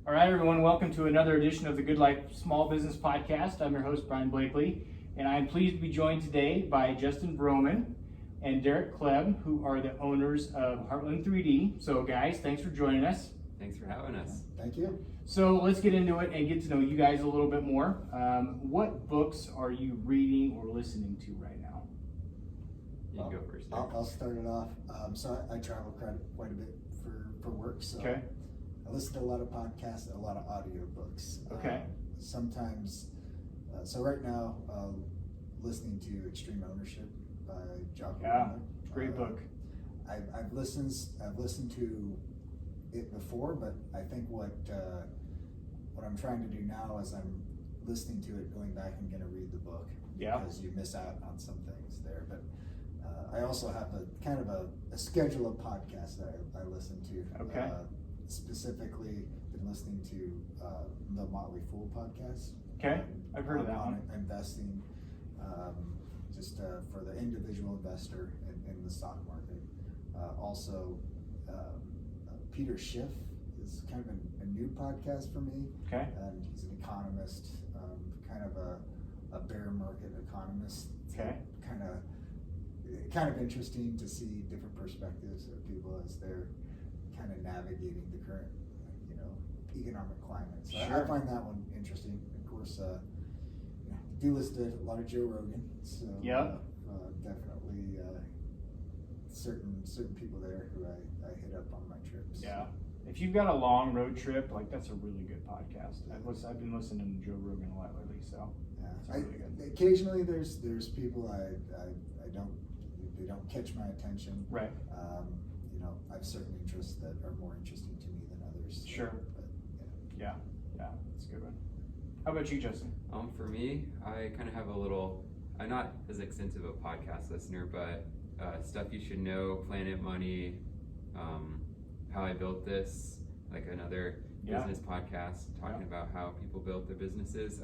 All right, everyone, welcome to another edition of the Good Life Small Business Podcast. I'm your host, Brian Blakely, and I'm pleased to be joined today by Justin Vrooman and Derrick Kleeb, who are the owners of Heartland 3D. So, guys, thanks for joining us. Thanks for having us. Thank you. So, let's get into it and get to know you guys a little bit more. What books are you reading or listening to right now? You can go first. I'll start it off. So I travel quite a bit for work. So Okay. I listen to a lot of podcasts and a lot of audio books. Okay. Sometimes, so right now, listening to Extreme Ownership by Jocko Yeah, Willink. great book. I've listened to it before, but I think what I'm trying to do now is I'm listening to it, going back and going to read the book. Yeah. Because you miss out on some things there. But I also have a kind of a schedule of podcasts that I listen to. Okay. Specifically, been listening to the Motley Fool podcast. Okay, I've heard of that one. Investing, just for the individual investor in the stock market. Also, Peter Schiff is kind of a new podcast for me. Okay. And he's an economist, kind of a bear market economist. Okay. Kind of interesting to see different perspectives of people as they're kind of navigating the current, economic climate. So Sure. I find that one interesting. Of course, do listen to a lot of Joe Rogan. So Yep. Definitely certain people there who I hit up on my trips. Yeah. If you've got a long road trip, that's a really good podcast. I've been listening to Joe Rogan a lot lately, so Yeah. it's really good. Occasionally there's people I don't catch my attention. Right. I've certain interests that are more interesting to me than others. Sure. But, Yeah, that's a good one. How about you, Justin? For me, I kind of have I'm not as extensive a podcast listener, but Stuff You Should Know, Planet Money, How I Built This, like another business podcast talking about how people built their businesses.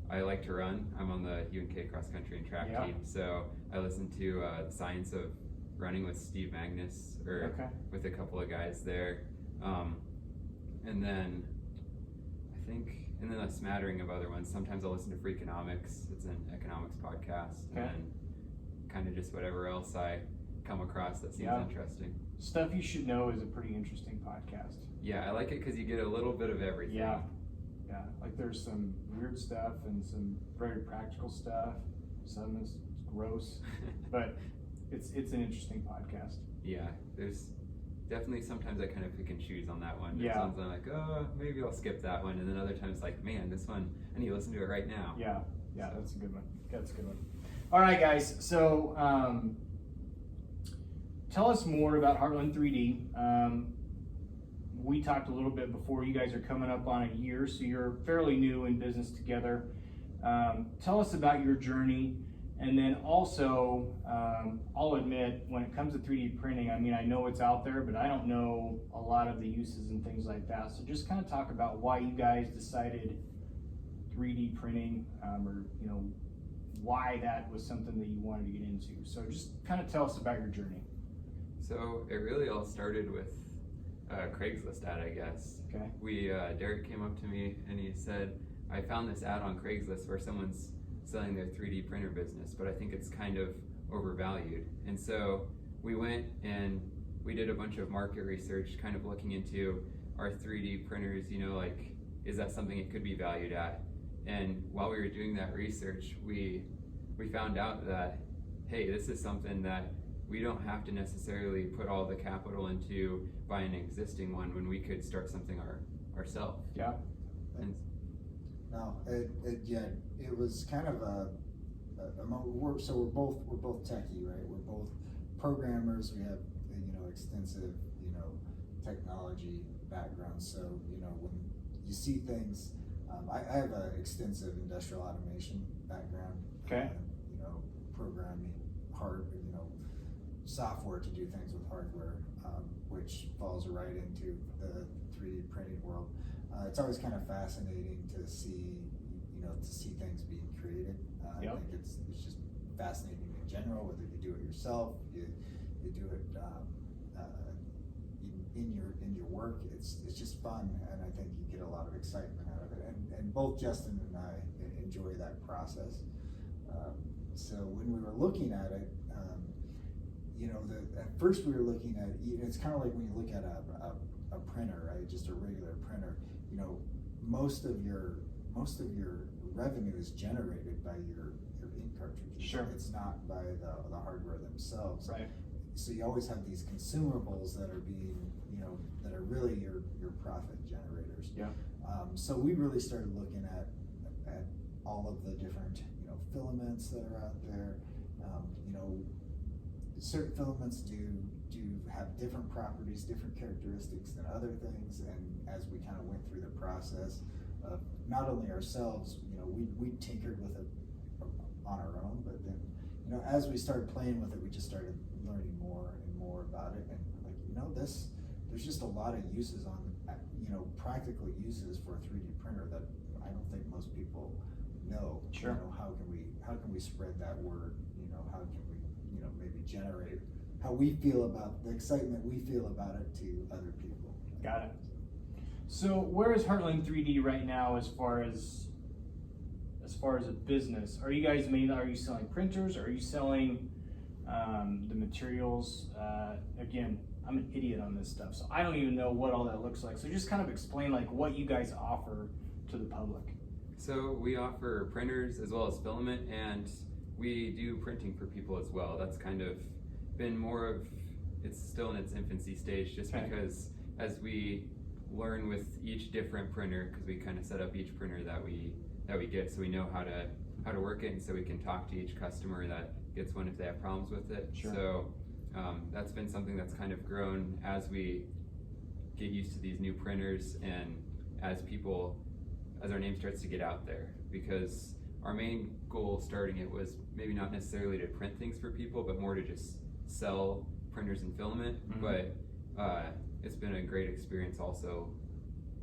I like to run. I'm on the UNK cross country and track team, so I listen to The Science of Running with Steve Magnus, with a couple of guys there. And then a smattering of other ones. Sometimes I'll listen to Freakonomics. It's an economics podcast. And kind of just whatever else I come across that seems interesting. Stuff You Should Know is a pretty interesting podcast. Yeah, I like it because you get a little bit of everything. Yeah. There's some weird stuff and some very practical stuff. Some is gross, but it's an interesting podcast. Yeah, there's definitely sometimes I kind of pick and choose on that one. There's Yeah. ones I'm like, oh, maybe I'll skip that one, and then other times like, man, this one I need to listen to it right now. Yeah, that's a good one. All right, guys. So tell us more about Heartland 3D. We talked a little bit before. You guys are coming up on a year, so you're fairly new in business together. Tell us about your journey, and then also, I'll admit, when it comes to 3D printing, I know it's out there, but I don't know a lot of the uses and things like that. So just kind of talk about why you guys decided 3D printing, or why that was something that you wanted to get into. So just kind of tell us about your journey. So it really all started with Craigslist ad, I guess. Okay. Derrick came up to me and he said, I found this ad on Craigslist where someone's selling their 3D printer business, but I think it's kind of overvalued. And so we went and we did a bunch of market research, kind of looking into our 3D printers, is that something it could be valued at? And while we were doing that research, we found out that, hey, this is something that we don't have to necessarily put all the capital into buying an existing one when we could start something ourselves. Yeah. And No, it was kind of so we're both techie, right? We're both programmers. We have extensive technology background. So when you see things, I have an extensive industrial automation background. Okay. Programming software to do things with hardware, which falls right into the 3D printing world. It's always kind of fascinating to see things being created. I think it's just fascinating in general, whether you do it yourself, you do it in your work. It's just fun, and I think you get a lot of excitement out of it. And both Justin and I enjoy that process. So when we were looking at it, at first we were looking at, it's kind of like when you look at a printer, right? Just a regular printer. Most of your revenue is generated by your ink cartridges. Sure. It's not by the hardware themselves. Right. So you always have these consumables that are being, that are really your profit generators. Yeah. So we really started looking at all of the different, filaments that are out there. Certain filaments do have different properties, different characteristics than other things. And as we kind of went through the process of not only ourselves, we tinkered with it on our own, but then, as we started playing with it, we just started learning more and more about it. And there's just a lot of uses on, practical uses for a 3D printer that I don't think most people know. Sure. How can we spread that word? How can we, maybe generate how we feel about the excitement we feel about it to other people. Got it. So where is Heartland 3D right now as far as a business? Are you guys are you selling printers? Are you selling the materials? Again, I'm an idiot on this stuff, so I don't even know what all that looks like. So just kind of explain like what you guys offer to the public. So we offer printers as well as filament, and we do printing for people as well. That's kind of been more of, it's still in its infancy stage, just okay. Because as we learn with each different printer, because we kind of set up each printer that we get, so we know how to work it, and so we can talk to each customer that gets one if they have problems with it. Sure. So that's been something that's kind of grown as we get used to these new printers, and as our name starts to get out there, because our main goal starting it was maybe not necessarily to print things for people, but more to just sell printers and filament. Mm-hmm. But it's been a great experience also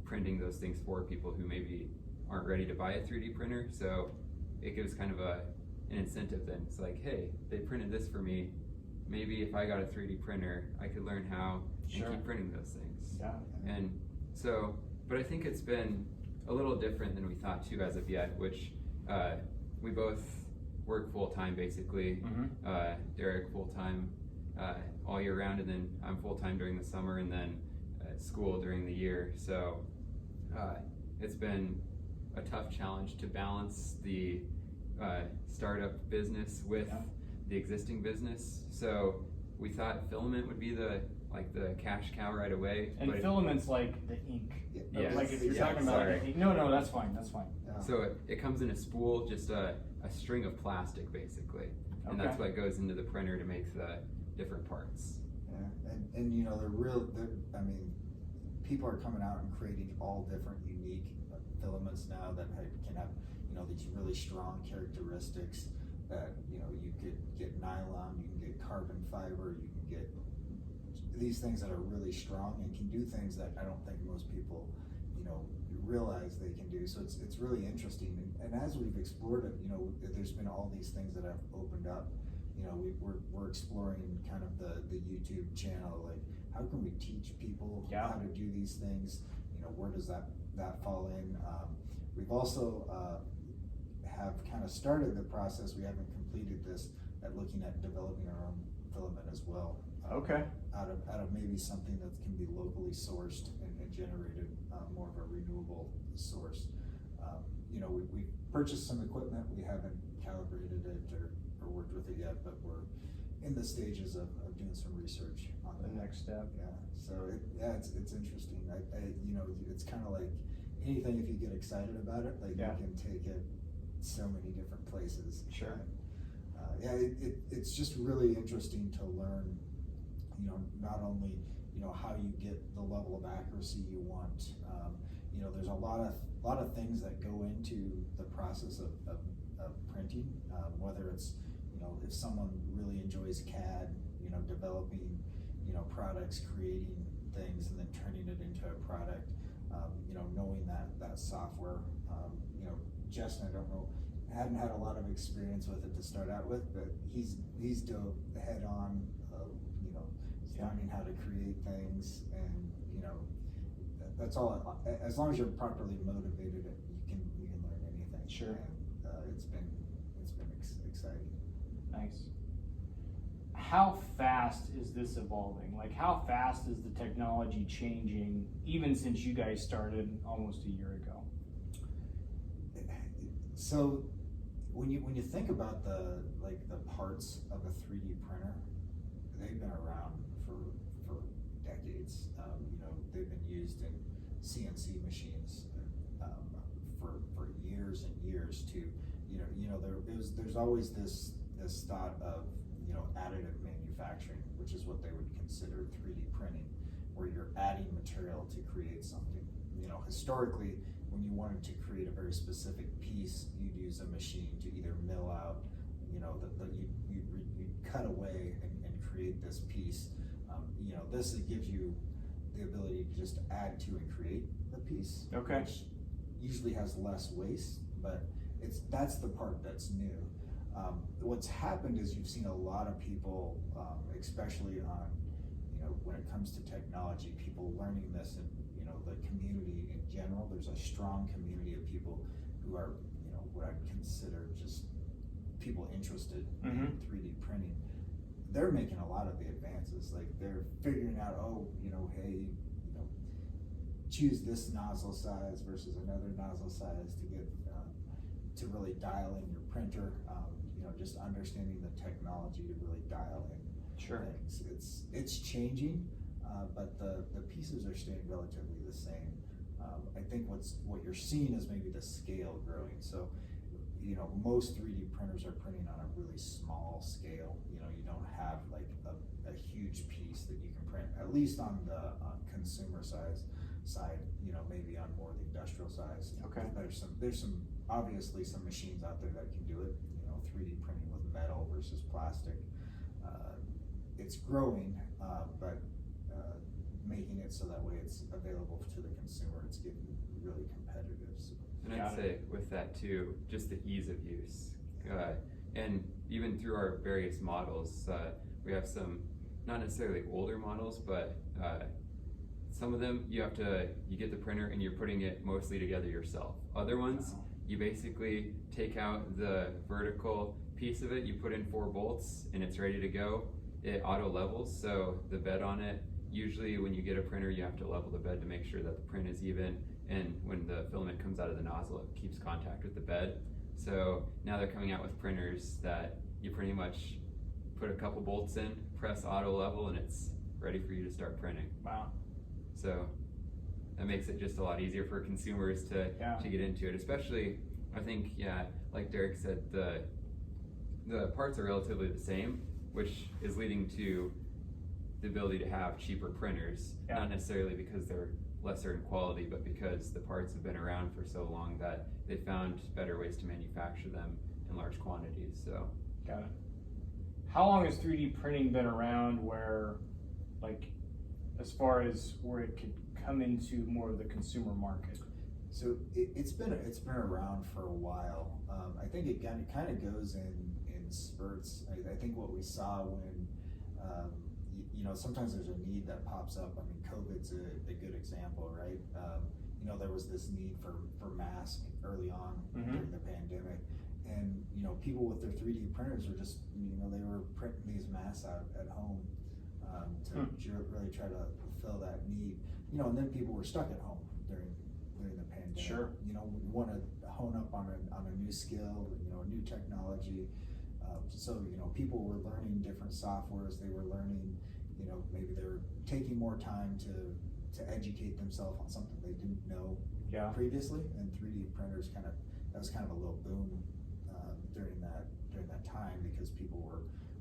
printing those things for people who maybe aren't ready to buy a 3D printer. So it gives kind of an incentive then. It's like, hey, they printed this for me. Maybe if I got a 3D printer, I could learn how Sure. and keep printing those things. Yeah. And so, but I think it's been a little different than we thought too as of yet, which we both work full-time basically. Mm-hmm. Derrick full-time all year round, and then I'm full-time during the summer, and then school during the year. So it's been a tough challenge to balance the startup business with the existing business. So we thought filament would be the cash cow right away. And filament's like the ink. Yeah. Like if you're Yeah, talking about sorry. ink. No, that's fine. Yeah. So it comes in a spool, just a string of plastic basically, and that's what goes into the printer to make the different parts. Yeah, and people are coming out and creating all different unique filaments now that can have, these really strong characteristics that, you could get nylon, you can get carbon fiber, you can get these things that are really strong and can do things that I don't think most people, realize they can do. So it's really interesting. And as we've explored it, there's been all these things that have opened up. We're exploring kind of the YouTube channel, like how can we teach people how to do these things? Where does that fall in? We've also have kind of started the process. We haven't completed this at looking at developing our own filament as well. Okay. Out of maybe something that can be locally sourced and generated, more of a renewable source. We purchased some equipment. We haven't calibrated it or worked with it yet, but we're in the stages of doing some research on The next step. Yeah. So it's interesting. It's kind of like anything. If you get excited about it, like you can take it so many different places. Sure. It's just really interesting to learn. Not only how you get the level of accuracy you want. There's a lot of things that go into the process of printing. Whether it's if someone really enjoys CAD, developing products, creating things, and then turning it into a product. Knowing that software. Justin, I don't know, hadn't had a lot of experience with it to start out with, but he's dove head on. learning how to create things, and that's all. As long as you're properly motivated, you can learn anything. Sure. And it's been exciting. Nice. How fast is this evolving? Like, how fast is the technology changing, even since you guys started almost a year ago? So when you think about the parts of a 3D printer, they've been around for decades. They've been used in CNC machines for years and years. There's always this thought of additive manufacturing, which is what they would consider 3D printing, where you're adding material to create something. Historically, when you wanted to create a very specific piece, you'd use a machine to either mill out, you'd cut away and create this piece. This gives you the ability to just add to and create the piece. Okay. Which usually has less waste, but that's the part that's new. What's happened is you've seen a lot of people, especially on, when it comes to technology, people learning this, and the community in general. There's a strong community of people who are, what I'd consider just people interested in 3D printing. They're making a lot of the advances. Like, they're figuring out, hey, choose this nozzle size versus another nozzle size to get to really dial in your printer. Just understanding the technology to really dial in Sure. things. It's changing, but the pieces are staying relatively the same. I think what you're seeing is maybe the scale growing. So, most 3D printers are printing on a really small scale. You don't have like a huge piece that you can print, at least on the consumer side. Maybe on more the industrial size. Okay. There's some obviously some machines out there that can do it. 3D printing with metal versus plastic. It's growing, but making it so that way it's available to the consumer, it's getting really competitive. So. And I'd say with that too, just the ease of use. And even through our various models, we have some, not necessarily older models, but some of them you get the printer and you're putting it mostly together yourself. Other ones, you basically take out the vertical piece of it, you put in 4 bolts and it's ready to go. It auto levels, so the bed on it, usually when you get a printer you have to level the bed to make sure that the print is even, and when the filament comes out of the nozzle it keeps contact with the bed. So now they're coming out with printers that you pretty much put a couple bolts in, press auto level, and it's ready for you to start printing. Wow. So that makes it just a lot easier for consumers to get into it, especially, I think, like Derek said, the parts are relatively the same, which is leading to the ability to have cheaper printers, not necessarily because they're lesser in quality, but because the parts have been around for so long that they found better ways to manufacture them in large quantities. So. Got it. How long has 3D printing been around where, like, as far as where it could come into more of the consumer market? So it's been around for a while. I think it kind of goes in spurts. I think what we saw when sometimes there's a need that pops up. I mean, COVID's a good example, right? There was this need for masks early on during the pandemic, and people with their 3D printers were just they were printing these masks out at home to really try to fulfill that need. And then people were stuck at home during the pandemic. Sure. We want to hone up on a new skill, a new technology. So people were learning different softwares. They were learning, maybe they were taking more time to educate themselves on something they didn't know previously. And 3D printers that was kind of a little boom during that time, because people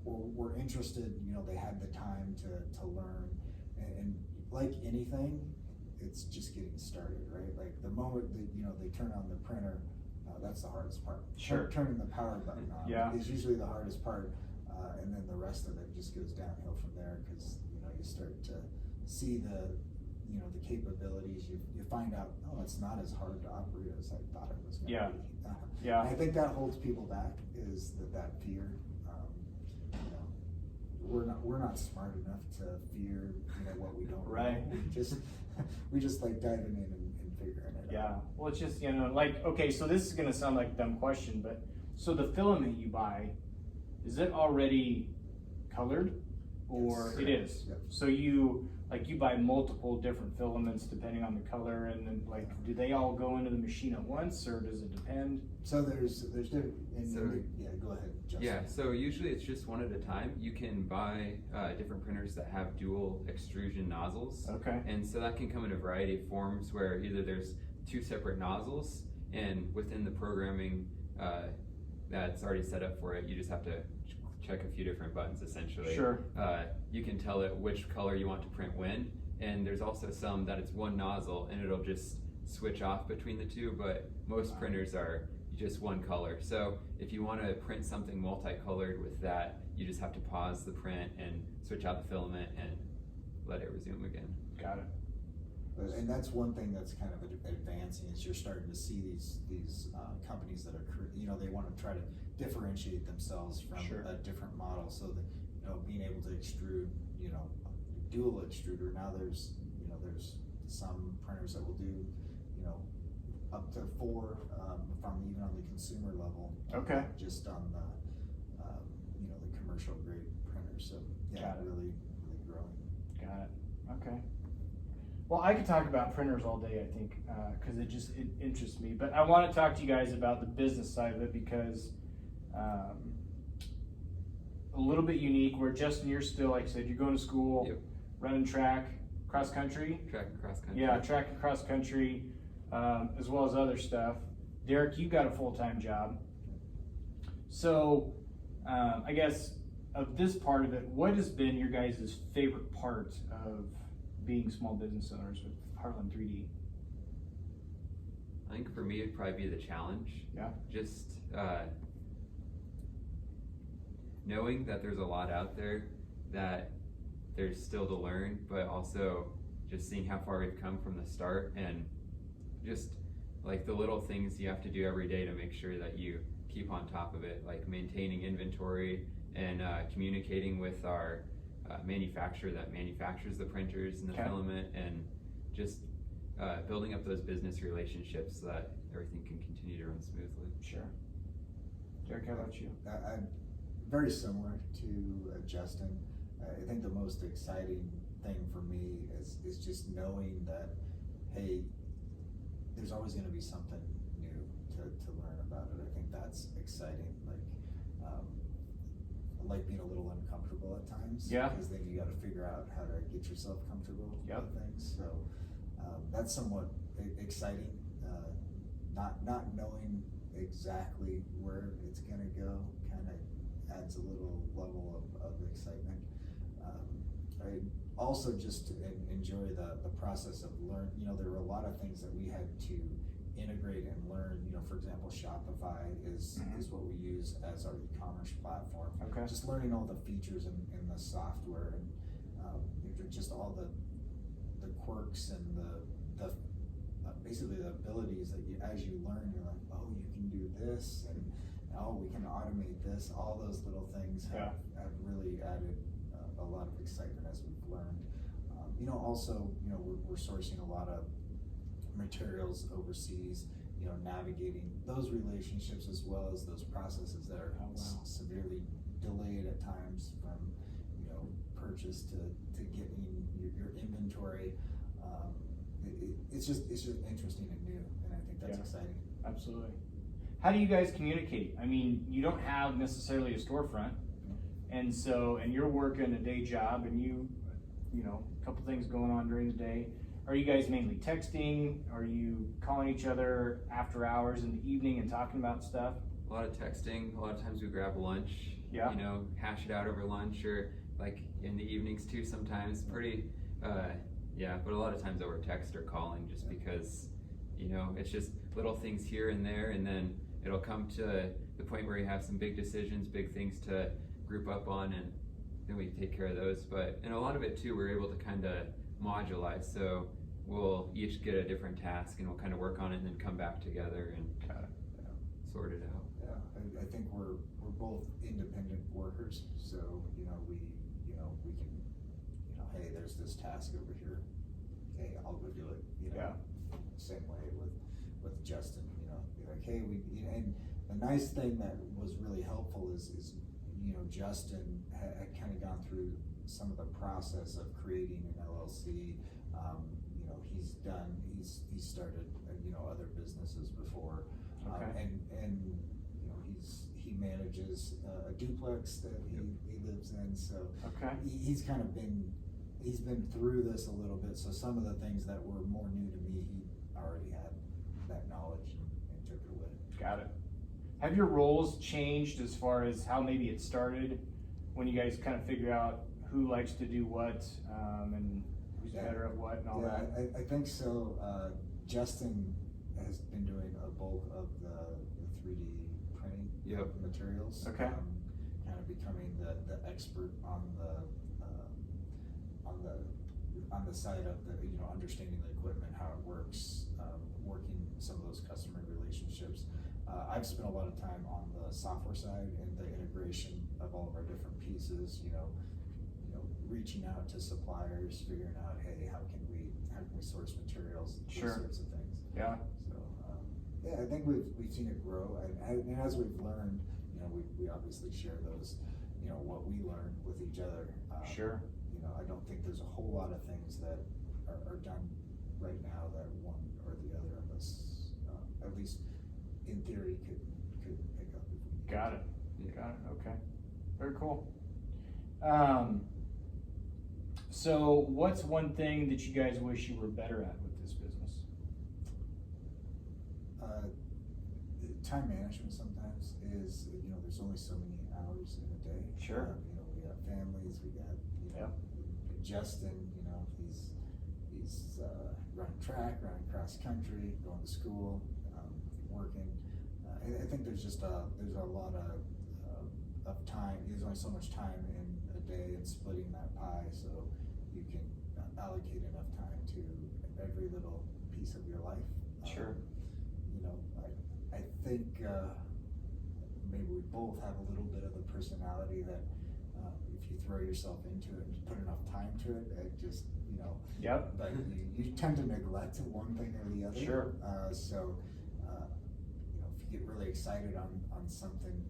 were interested. They had the time to learn, and like anything, it's just getting started, right? Like the moment that they turn on the printer, that's the hardest part. Sure. Turning the power button on is usually the hardest part, and then the rest of it just goes downhill from there, because you start to see the capabilities. You find out, it's not as hard to operate as I thought it was going to be. And I think that holds people back, is that fear. we're not smart enough to fear, you know, what we don't Right. know. We just like diving in and figuring it out. Yeah, well, it's just, you know, like, okay, so this is gonna sound like a dumb question, but, so the filament you buy, is it already colored? Or Yes. it is? Yep. So you buy multiple different filaments depending on the color, and then like, do they all go into the machine at once, or does it depend? So there's different, So- yeah, go ahead, Justin. Yeah, so usually it's just one at a time. You can buy different printers that have dual extrusion nozzles. Okay. And so that can come in a variety of forms where either there's two separate nozzles, and within the programming that's already set up for it, you just have to check a few different buttons essentially. Sure. You can tell it which color you want to print when, and there's also some that it's one nozzle and it'll just switch off between the two, but most printers are just one color. So if you want to print something multicolored with that, you just have to pause the print and switch out the filament and let it resume again. Got it. And that's one thing that's kind of advancing, is you're starting to see these companies that are, you know, they want to try to differentiate themselves from Sure. a different model, so that, you know, being able to extrude, you know, dual extruder. Now there's some printers that will do, you know, up to 4 from even on the consumer level. Okay. Just on the, you know, the commercial grade printers. So yeah, Got it. really growing. Got it. Okay. Well, I could talk about printers all day, I think, because it interests me. But I want to talk to you guys about the business side of it, because a little bit unique. Where Justin, you're still, like I said, you're going to school, Yep. running track, cross country. Track and cross country. Yeah, track and cross country, as well as other stuff. Derrick, you got a full-time job. So, I guess of this part of it, what has been your guys' favorite part of being small business owners with Heartland 3D? I think for me it'd probably be the challenge. Yeah. Just knowing that there's a lot out there, that there's still to learn, but also just seeing how far we've come from the start, and just like the little things you have to do every day to make sure that you keep on top of it, like maintaining inventory and communicating with our manufacturer that manufactures the printers and the Okay. filament, and just building up those business relationships so that everything can continue to run smoothly. Sure. Derrick, how about you? I'm very similar to Justin. I think the most exciting thing for me is just knowing that, hey, there's always going to be something new to learn about it. I think that's exciting. I like being a little uncomfortable at times. Yeah. Because then you got to figure out how to get yourself comfortable Yep. with things. So that's somewhat exciting. Not knowing exactly where it's going to go kind of adds a little level of excitement. I also just enjoy the process of learn. You know, there were a lot of things that we had to integrate and learn. You know, for example, Shopify is what we use as our e-commerce platform. Okay. Just learning all the features in the software, and just all the quirks and the basically the abilities that as you learn, you're like, oh, you can do this, and oh, we can automate this. All those little things have really added a lot of excitement as we've learned. You know, also, you know, we're sourcing a lot of materials overseas. You know, navigating those relationships as well as those processes that are severely delayed at times, from, you know, purchase to getting your inventory. It's just interesting and new, and I think that's exciting. Absolutely. How do you guys communicate? I mean, you don't have necessarily a storefront, and you're working a day job, and you know, a couple things going on during the day. Are you guys mainly texting? Are you calling each other after hours in the evening and talking about stuff? A lot of texting. A lot of times we grab lunch. Yeah. You know, hash it out over lunch, or like in the evenings too. Sometimes pretty. Yeah, but a lot of times over text or calling, just because, you know, it's just little things here and there, and then it'll come to the point where you have some big decisions, big things to group up on, and then we take care of those. But in a lot of it too, we're able to kind of modularize, so we'll each get a different task and we'll kind of work on it and then come back together and sort it out. Yeah, I think we're both independent workers, so, you know, we, you know, we can, hey, there's this task over here. Okay, I'll go do it. Same way with Justin. Be like, hey, and the nice thing that was really helpful is Justin had kind of gone through some of the process of creating an LLC. He's started other businesses before, and he manages a duplex that he lives in. So he's kind of been through this a little bit. So some of the things that were more new to me, he already had that knowledge and took it away. Got it. Have your roles changed as far as how maybe it started when you guys kind of figure out who likes to do what, and who's better at what and all that? I think so. Justin has been doing a bulk of the 3D printing materials. Okay. Kind of becoming the expert on the side of the understanding the equipment, how it works, working some of those customer relationships. I've spent a lot of time on the software side and the integration of all of our different pieces. Reaching out to suppliers, figuring out, hey, how can we source materials, those sorts of things. Yeah. So I think we've seen it grow, and as we've learned, we obviously share those, what we learn with each other. I don't think there's a whole lot of things that are done right now that one or the other of us, at least in theory, could pick up. Got it. Okay. Very cool. So what's one thing that you guys wish you were better at with this business? Time management sometimes is, there's only so many hours in a day. Sure. We got families, we got, Justin, he's running track, running cross country, going to school, working. I think there's just there's a lot of time. There's only so much time in a day, and splitting that pie so you can allocate enough time to every little piece of your life. Sure. I think maybe we both have a little bit of the personality that if you throw yourself into it and put enough time to it, it just But you tend to neglect one thing or the other. Sure. So if you get really excited on something,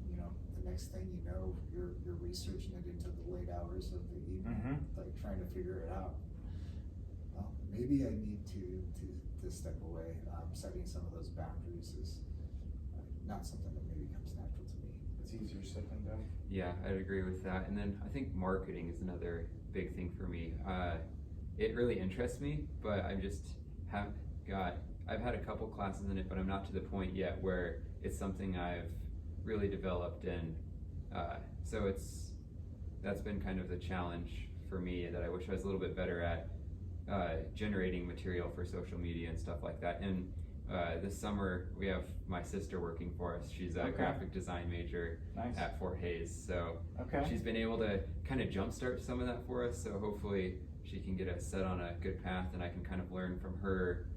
the next thing you know, you're researching it into the late hours of the evening, like trying to figure it out. Well, maybe I need to step away. Setting some of those boundaries is not something that maybe comes natural to me. It's easier said than done. Yeah, I'd agree with that. And then I think marketing is another big thing for me. It really interests me, but I've had a couple classes in it, but I'm not to the point yet where it's something I've really developed, and so that's been kind of the challenge for me, that I wish I was a little bit better at generating material for social media and stuff like that. And this summer we have my sister working for us. She's a graphic design major at Fort Hays, so she's been able to kind of jumpstart some of that for us, so hopefully she can get us set on a good path, and I can kind of learn from her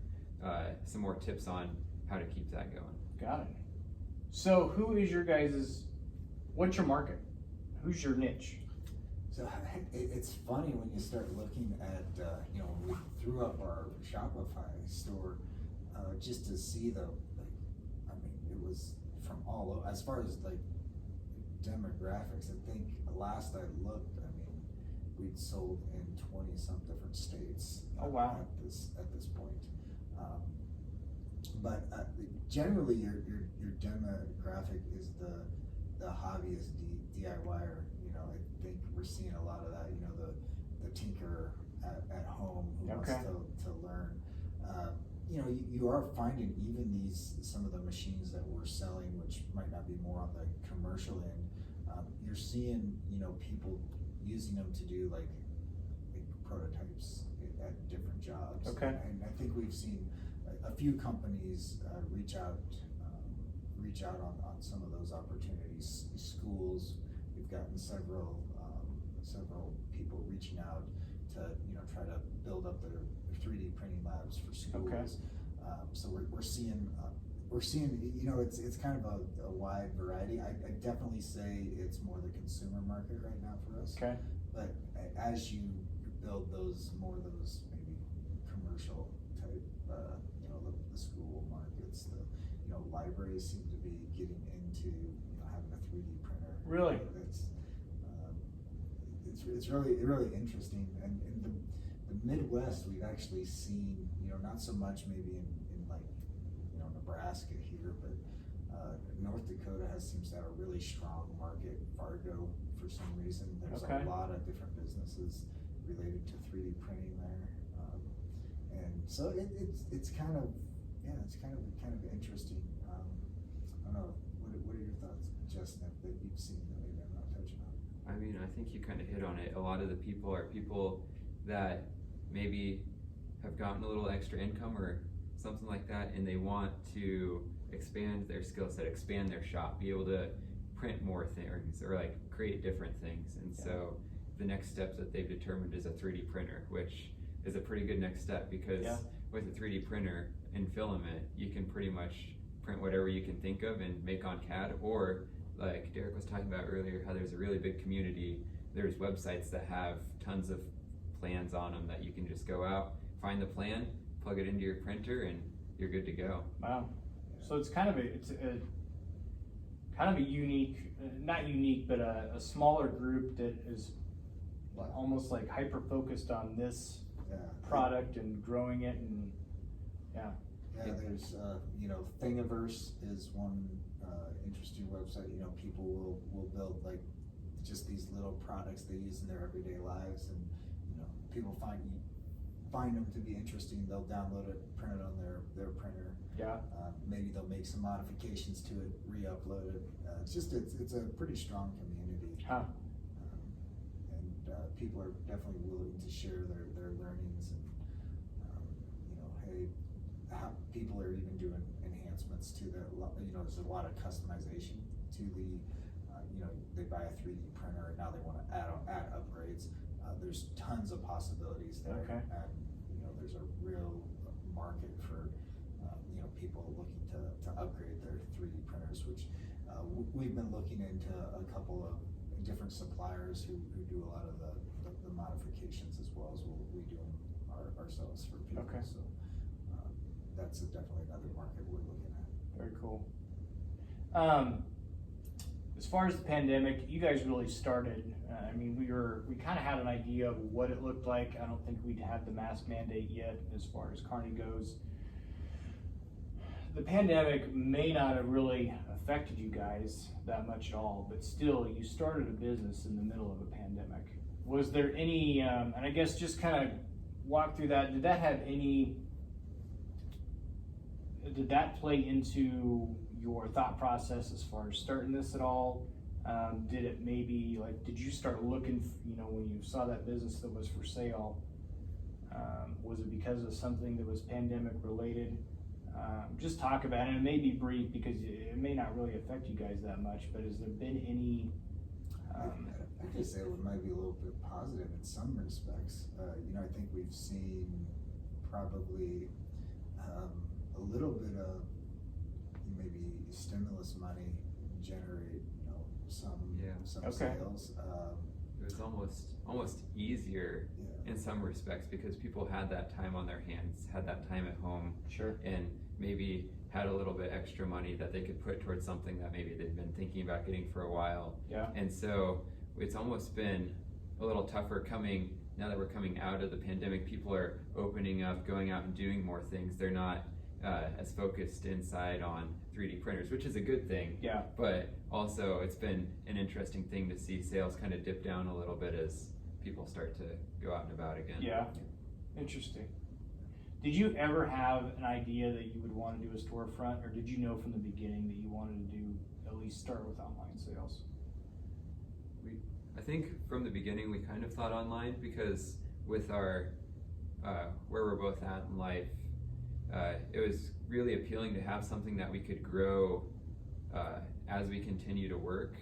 some more tips on how to keep that going. Got it. So who is your what's your market? Who's your niche? So it's funny when you start looking at, when we threw up our Shopify store, just to see it was from all over, as far as demographics. I think last I looked, we'd sold in 20 some different states. Oh wow! At this point, but generally your demographic is the hobbyist DIYer. I think we're seeing a lot of that. The tinker at home who wants to learn. You are finding even some of the machines that we're selling, which might not be more on the commercial end. You're seeing people using them to do like prototypes at different jobs. And I think we've seen a few companies reach out on some of those opportunities. Schools, we've gotten several people reaching out to try to build up their 3D printing labs for schools. So we're seeing it's kind of a wide variety. I definitely say it's more the consumer market right now for us. but as you build those maybe commercial type, the school markets, the libraries seem to be getting into having a 3D printer. Really? It's really interesting, and in the Midwest we've actually seen not so much maybe in like Nebraska here, but North Dakota seems to have a really strong market. Fargo, for some reason, there's Okay. a lot of different businesses related to 3D printing there, and so it's kind of interesting. I don't know. What are your thoughts, Justin, that you've seen that maybe I'm not touching on? I mean, I think you kind of hit on it. A lot of the people are people that maybe have gotten a little extra income or something like that, and they want to expand their skill set, expand their shop, be able to print more things or like create different things. And so the next step that they've determined is a 3D printer, which is a pretty good next step, because with a 3D printer and filament, you can pretty much print whatever you can think of and make on CAD, or like Derek was talking about earlier, how there's a really big community. There's websites that have tons of plans on them that you can just go out, find the plan, plug it into your printer, and you're good to go. Wow. So it's kind of a unique, not unique, but a smaller group that is almost like hyper focused on this product and growing it, and there's Thingiverse is one interesting website. People will build like just these little products they use in their everyday lives, and people find them to be interesting. They'll download it, print it on their printer. Maybe they'll make some modifications to it, re-upload it. It's a pretty strong community. And people are definitely willing to share their learnings, and people are even doing enhancements to there's a lot of customization to the they buy a 3D printer and now they want to add upgrades. There's tons of possibilities there. Okay. And there's a real market for people looking to upgrade their 3D printers, which we've been looking into a couple of different suppliers who do a lot of the modifications, as well as we do them ourselves for people. Okay. So that's definitely another market we're looking at. Very cool. As far as the pandemic, you guys really started. We kind of had an idea of what it looked like. I don't think we'd had the mask mandate yet as far as Kearney goes. The pandemic may not have really affected you guys that much at all, but still, you started a business in the middle of a pandemic. Was there any, and I guess just kind of walk through that, did that play into your thought process as far as starting this at all? Did it maybe, did you start looking, when you saw that business that was for sale, was it because of something that was pandemic related? Just talk about it, and it may be brief because it may not really affect you guys that much, but has there been any? I could say it might be a little bit positive in some respects. I think we've seen probably a little bit of maybe stimulus money generate some sales. It was almost easier in some respects, because people had that time on their hands, had that time at home, and maybe had a little bit extra money that they could put towards something that maybe they've been thinking about getting for a while. And so it's almost been a little tougher now that we're coming out of the pandemic. People are opening up, going out and doing more things. They're not as focused inside on 3D printers, which is a good thing. But also it's been an interesting thing to see sales kind of dip down a little bit as people start to go out and about again. Interesting. Did you ever have an idea that you would want to do a storefront, or did you know from the beginning that you wanted to at least start with online sales? I think from the beginning we kind of thought online, because with our where we're both at in life, it was really appealing to have something that we could grow as we continue to work.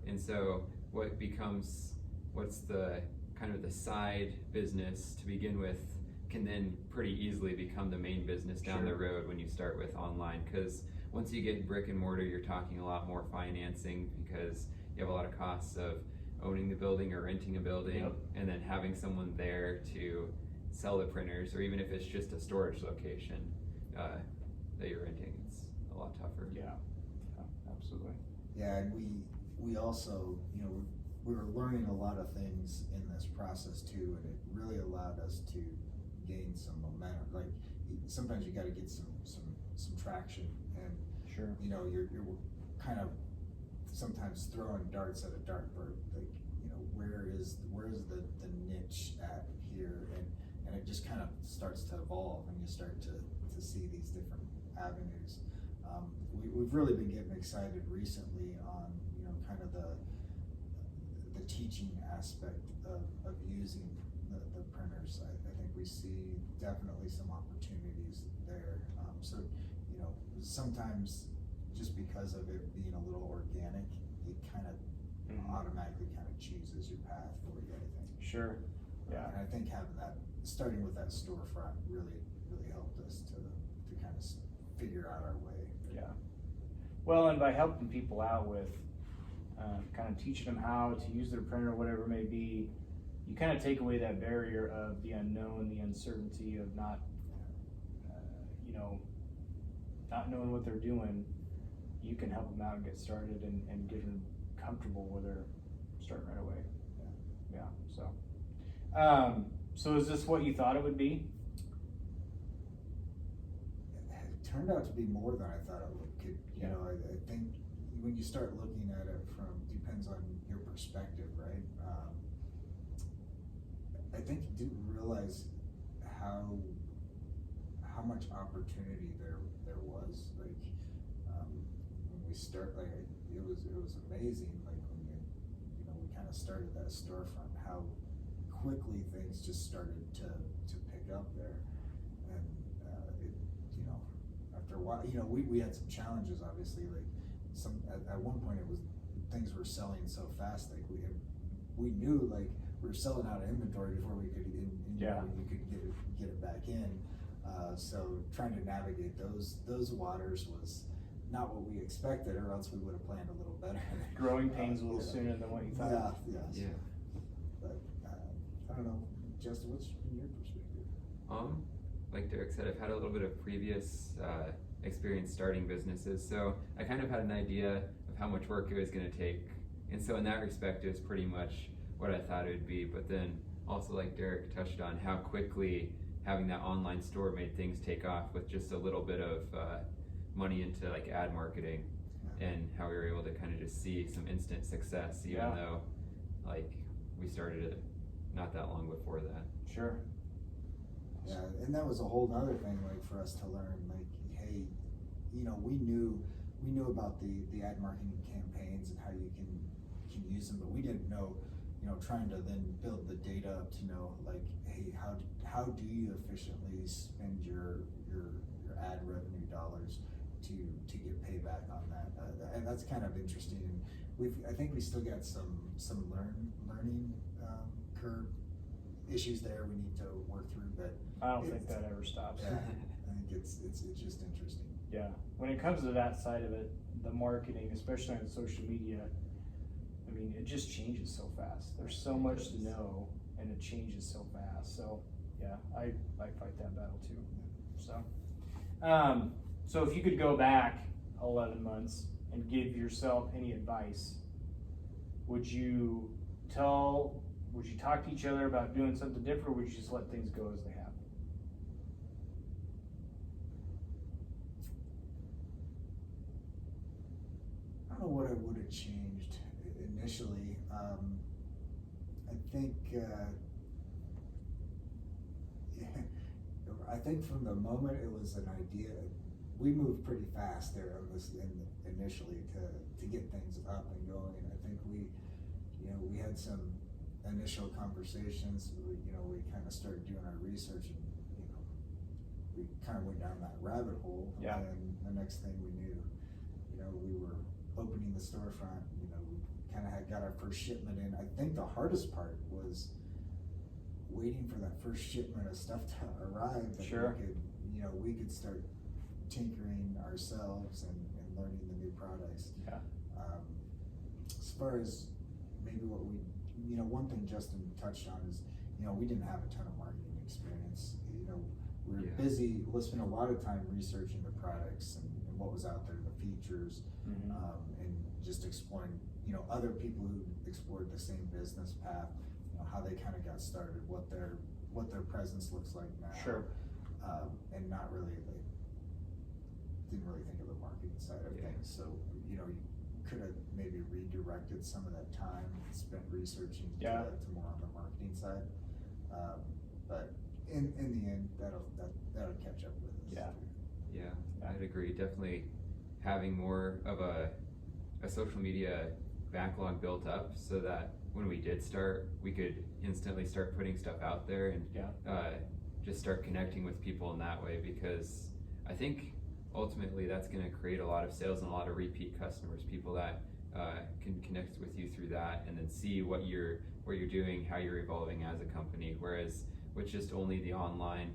And so what's the kind of the side business to begin with can then pretty easily become the main business down the road when you start with online, because once you get brick and mortar, you're talking a lot more financing, because you have a lot of costs of owning the building or renting a building, Yep. and then having someone there to sell the printers, or even if it's just a storage location that you're renting, it's a lot tougher. Yeah, absolutely. Yeah, and we also, you know, we were learning a lot of things in this process too, and it really allowed us to gain some momentum. Like sometimes you got to get some traction, and Sure. you know, you're kind of sometimes throwing darts at a dartboard. Like, you know, where is the niche at here, and it just kind of starts to evolve, and you start to see these different avenues. We've really been getting excited recently on, you know, kind of the teaching aspect of using the printers. I think we see definitely some opportunities there. So, you know, sometimes just because of it being a little organic, it kind of automatically kind of chooses your path for you, I think. Sure. Yeah. And I think having that, starting with that storefront really helped us to kind of figure out our way. Yeah. Well, and by helping people out with kind of teaching them how to use their printer, whatever it may be, you kind of take away that barrier of the unknown, the uncertainty of not, you know, not knowing what they're doing. You can help them out and get started and get them comfortable where they're starting right away. Yeah. So is this what you thought it would be? It turned out to be more than I thought it would. You know, I think when you start looking at it depends on your perspective, right? I think you didn't realize how much opportunity there was. Like when we start, like it was amazing. Like when we kind of started that storefront, how quickly things just started to pick up there, and you know, after a while, you know, we had some challenges, obviously. Like at one point, it was things were selling so fast. Like we knew like we were selling out of inventory before we could you could get it back in. So trying to navigate those waters was not what we expected, or else we would have planned a little better. Growing pains a little sooner than what you thought. Yeah. But I don't know, Justin, what's been your perspective? Like Derek said, I've had a little bit of previous experience starting businesses, so I kind of had an idea of how much work it was going to take, and so in that respect, it was pretty much what I thought it would be. But then also, like Derek touched on, how quickly having that online store made things take off with just a little bit of money into like ad marketing, and how we were able to kind of just see some instant success, even though like we started it not that long before that. Sure. Yeah, and that was a whole other thing, like for us to learn, like, hey, you know, we knew about the ad marketing campaigns and how you can use them, but we didn't know, you know, trying to then build the data up to know, like, hey, how do you efficiently spend your ad revenue dollars to get payback on that, and that's kind of interesting. And I think we still got some learning curve issues there we need to work through, but I don't think that ever stops. yeah, I think it's just interesting. Yeah, when it comes to that side of it, the marketing, especially on social media, I mean, it just changes so fast. There's so much to know, and it changes so fast. So, yeah, I fight that battle too. So if you could go back 11 months and give yourself any advice, would you talk to each other about doing something different, or would you just let things go as they happen? I don't know what I would have changed initially. I think from the moment it was an idea, we moved pretty fast there on this initially to get things up and going. I think we had some initial conversations. We kind of started doing our research, and we kind of went down that rabbit hole. Yeah. And the next thing we knew, we were opening the storefront. We kind of got our first shipment in. I think the hardest part was waiting for that first shipment of stuff to arrive. That Sure. we could start tinkering ourselves and learning the new products. Yeah. As far as maybe what we, one thing Justin touched on is, we didn't have a ton of marketing experience. We were busy spending a lot of time researching the products and what was out there, the features, and just exploring, other people who explored the same business path, how they kind of got started, what their presence looks like now. Sure. And not really, didn't really think of the marketing side of things. So, you could have maybe redirected some of that time spent researching to more on the marketing side. But in the end, that'll catch up with us. Yeah, I'd agree. Definitely having more of a social media backlog built up so that when we did start, we could instantly start putting stuff out there and just start connecting with people in that way, because I think ultimately that's going to create a lot of sales and a lot of repeat customers, people that can connect with you through that and then see what you're doing, how you're evolving as a company. Whereas with just only the online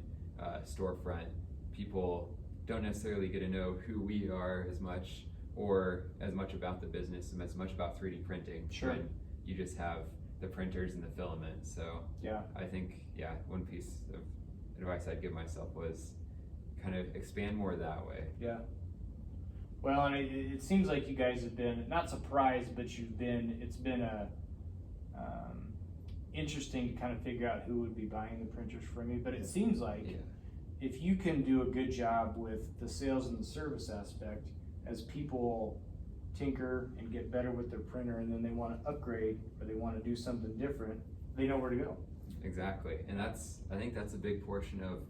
storefront, people don't necessarily get to know who we are as much, or as much about the business and as much about 3D printing. Sure. When you just have the printers and the filament. So I think one piece of advice I'd give myself was kind of expand more that way. Yeah. Well, and it seems like you guys have been not surprised, but it's been interesting to kind of figure out who would be buying the printers from you. But it seems like if you can do a good job with the sales and the service aspect, as people tinker and get better with their printer, and then they want to upgrade or they want to do something different, they know where to go. Exactly, and I think that's a big portion of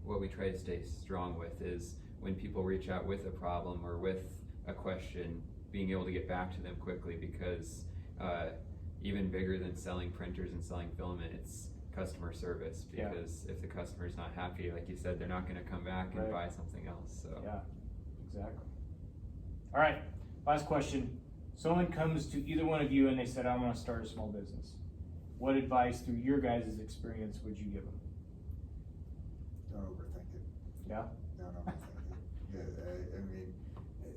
what we try to stay strong with, is when people reach out with a problem or with a question, being able to get back to them quickly, because even bigger than selling printers and selling filament, it's customer service, because if the customer's not happy, like you said, they're not going to come back and buy something else. So Exactly. All right, last question. Someone comes to either one of you and they said, I want to start a small business. What advice through your guys' experience would you give them? Don't overthink it. Yeah? Don't overthink it. I mean,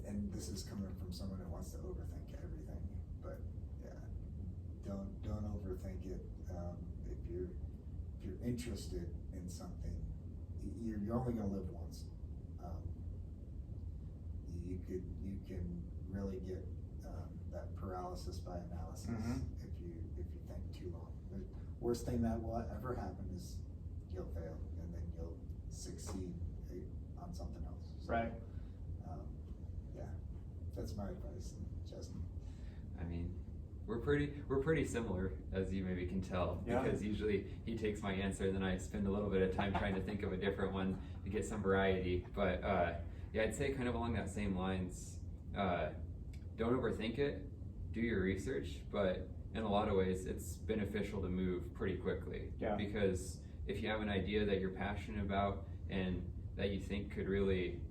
and this is coming from someone who wants to overthink everything, but don't overthink it. If you're interested in something, you're only going to live once. You can really get that paralysis by analysis if you think too long. The worst thing that will ever happen is you'll fail, and then you'll succeed on something else. So, Right. That's my advice, Justin. I mean, we're pretty similar, as you maybe can tell, because usually he takes my answer and then I spend a little bit of time trying to think of a different one to get some variety. But I'd say kind of along that same lines, don't overthink it, do your research, but in a lot of ways it's beneficial to move pretty quickly. Because if you have an idea that you're passionate about and that you think could really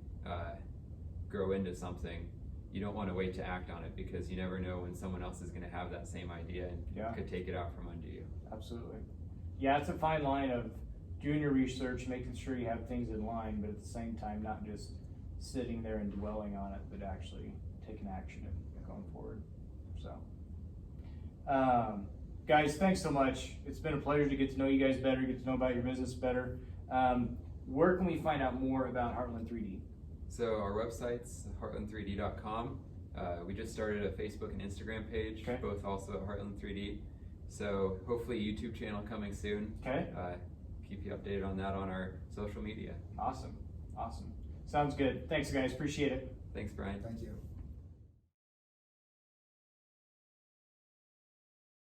grow into something, you don't want to wait to act on it, because you never know when someone else is going to have that same idea and could take it out from under you. Absolutely. Yeah, it's a fine line of doing your research, making sure you have things in line, but at the same time not just sitting there and dwelling on it, but actually taking action and going forward. So guys, thanks so much. It's been a pleasure to get to know you guys better, get to know about your business better. Where can we find out more about Heartland 3D? So our website's heartland3d.com. We just started a Facebook and Instagram page, both also at Heartland 3D. So hopefully YouTube channel coming soon. Keep you updated on that on our social media. Awesome. Sounds good. Thanks guys, appreciate it. Thanks, Brian. Thank you.